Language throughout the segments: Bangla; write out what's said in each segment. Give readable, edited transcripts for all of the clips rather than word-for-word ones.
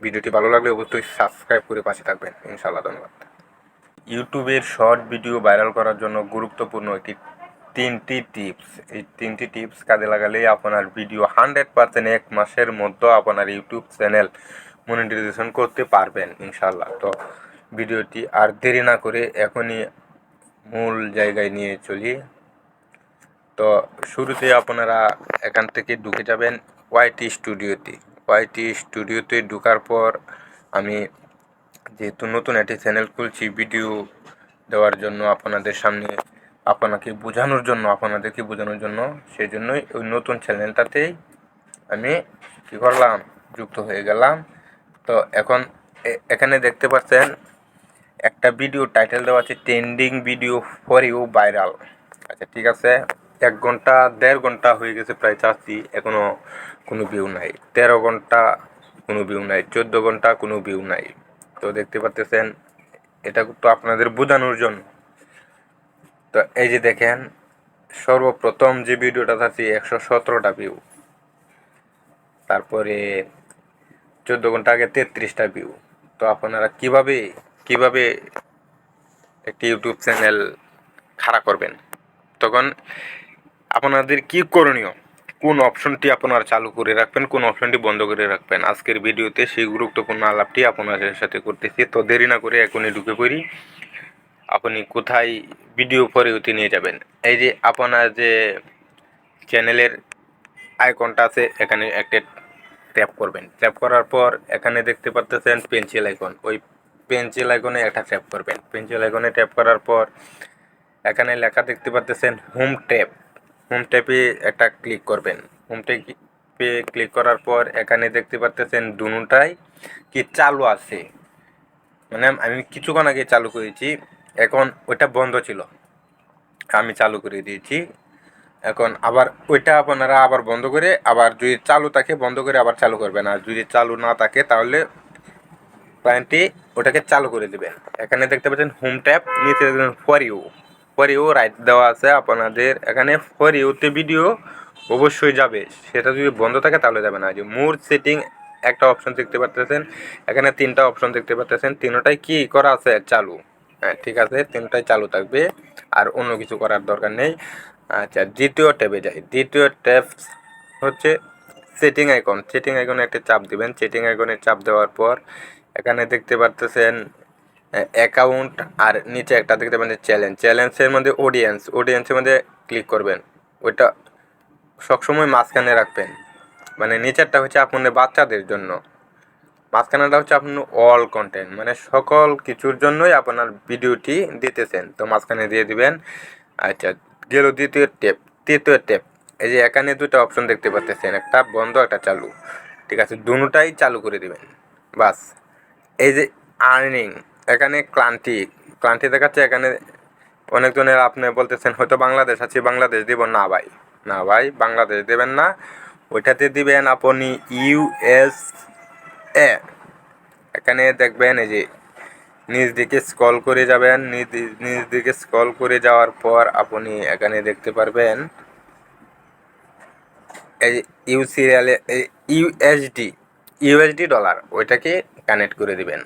ভিডিওটি ভালো লাগলে অবশ্যই সাবস্ক্রাইব করে পাশে থাকবেন। ইনশাআল্লাহ, ধন্যবাদ। ইউটিউবের শর্ট ভিডিও ভাইরাল করার জন্য গুরুত্বপূর্ণ তিনটি টিপস। এই তিনটি টিপস কাজে লাগালেই আপনার ভিডিও 100% 1 মাসের মধ্যে আপনার ইউটিউব চ্যানেল মনিটাইজেশন করতে পারবেন ইনশাআল্লাহ। তো ভিডিওটি আর দেরি না করে এখনই মূল জায়গায় নিয়ে চলি। তো শুরুতে আপনারা এখান থেকে ঢুকে যাবেন ওয়াইটি স্টুডিওতে। ওয়াইটি স্টুডিওতে ঢোকার পর আমি যেহেতু নতুন একটি চ্যানেল খুলছি ভিডিও দেওয়ার জন্য আপনাদেরকে বোঝানোর জন্য সেই জন্যই ওই নতুন চ্যানেলটাতেই আমি কী করলাম, যুক্ত হয়ে গেলাম। তো এখন এখানে দেখতে পাচ্ছেন একটা ভিডিও টাইটেল দেওয়া আছে trending video for you viral. আচ্ছা ঠিক আছে, 1 ঘন্টা 1.5 ঘন্টা হয়ে গেছে প্রায় চাচ্ছি, এখনও কোনো ভিউ নাই। 13 ঘন্টা কোনো ভিউ নাই, 14 ঘন্টা কোনো ভিউ নাই। তো দেখতে পাচ্ছেন এটা তো আপনাদের বোঝানোর জন্য। তো এই যে দেখেন সর্বপ্রথম যে ভিডিওটা আছে 117টা ভিউ, তারপরে 14 ঘন্টা আগে 33টা ভিউ। তো আপনারা কিভাবে একটি ইউটিউব চ্যানেল খাড়া করবেন, তখন আপনাদের কি করণীয়, কোন অপশনটি আপনারা চালু করে রাখবেন, কোন অপশনটি বন্ধ করে রাখবেন, আজকের ভিডিওতে সেই গুরুত্বপূর্ণ আলাপটি আপনাদের সাথে করতেছি। তো দেরি না করে এখনই ঢুকে পড়ি। আপনি কোথায় ভিডিও পরে হতে নিয়ে যাবেন, এই যে আপনার যে চ্যানেলের আইকনটা আছে এখানে একটা ট্যাপ করবেন। ট্যাপ করার পর এখানে দেখতে পাচ্ছেন পেন্সিল আইকন, ওই পেন্সিল আইকনে একটা ট্যাপ করবেন। পেন্সিল আইকনে ট্যাপ করার পর এখানে লেখা দেখতে পাচ্ছেন হোম ট্যাপ। হোম ট্যাপে একটা ক্লিক করবেন। হোম ট্যাপে ক্লিক করার পর এখানে দেখতে পাচ্ছেন দুটোটাই কি চালু আছে, মানে আমি কিছুক্ষণ আগে চালু করেছি, এখন ওইটা বন্ধ ছিল, আমি চালু করে দিয়েছি। এখন আবার ওইটা আপনারা আবার বন্ধ করে, আবার যদি চালু থাকে বন্ধ করে আবার চালু করবেন, আর যদি চালু না থাকে তাহলে ক্লায়েন্টটি ওটাকে চালু করে দেবেন। এখানে দেখতে পাচ্ছেন হোম ট্যাপ, নিচে দেখবেন ফর ইউ রাইট দেওয়া আছে আপনাদের। এখানে ফর ইউতে ভিডিও অবশ্যই যাবে, সেটা যদি বন্ধ থাকে তাহলে যাবে না। যে মোর সেটিং একটা অপশন দেখতে পাচ্ছেন, এখানে 3টা অপশন দেখতে পাচ্ছেন, তিনটাই কি করা আছে, চালু। হ্যাঁ ঠিক আছে, 3টাই চালু থাকবে, আর অন্য কিছু করার দরকার নেই। আচ্ছা দ্বিতীয় ট্যাবে যাই। দ্বিতীয় ট্যাব হচ্ছে সেটিং আইকন। সেটিং আইকনে একটা চাপ দিবেন। সেটিং আইকনে চাপ দেওয়ার পর এখানে দেখতে পাচ্ছেন অ্যাকাউন্ট, আর নিচে একটা দেখতে পাচ্ছেন চ্যালেঞ্জ। চ্যালেঞ্জের মধ্যে অডিয়েন্সের মধ্যে ক্লিক করবেন। ওইটা সবসময় মাঝখানে রাখবেন, মানে নিচেরটা হচ্ছে আপনাদের বাচ্চাদের জন্য, মাঝখানেটা হচ্ছে আপনার অল কন্টেন্ট, মানে সকল কিছুর জন্যই আপনার ভিডিওটি দিতেছেন, তো মাঝখানে দিয়ে দিবেন। আচ্ছা গেল দ্বিতীয় ট্যাপ। তৃতীয় ট্যাপ, এই যে এখানে 2টা অপশন দেখতে পাচ্ছেন, একটা বন্ধ একটা চালু, ঠিক আছে, দুটোটাই চালু করে দিবেন বাস। এই যে আর্নিং, এখানে ক্লান্তি দেখাচ্ছে। এখানে অনেকজনের আপনি বলতেছেন হয়তো বাংলাদেশ আছে, বাংলাদেশ দিব না ভাই, বাংলাদেশ দেবেন না, ওইটাতে দিবেন আপনি USA। এখানে দেখবেন এই যে নিচ দিকে স্ক্রল করে যাবেন, নিচ দিকে স্ক্রল করে যাওয়ার পর আপনি এখানে দেখতে পারবেন এই ইউএসডি ডলার, ওইটাকে কানেক্ট করে দিবেন।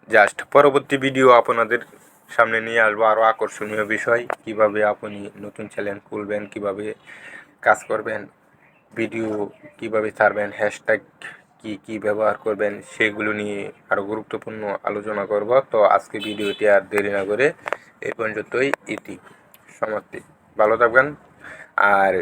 জাস্ট পরবর্তী ভিডিও আপনাদের সামনে নিয়ে আসবো আরও আকর্ষণীয় বিষয়, কিভাবে আপনি নতুন চ্যানেল খুলবেন, কিভাবে কাজ করবেন, ভিডিও কিভাবে ছাড়বেন, হ্যাশট্যাগ কি ব্যবহার করবেন, সেগুলো নিয়ে আরও গুরুত্বপূর্ণ আলোচনা করব। তো আজকে ভিডিওটি আর দেরি না করে এই পর্যন্তই সমাপ্তি। ভালো থাকবেন। আর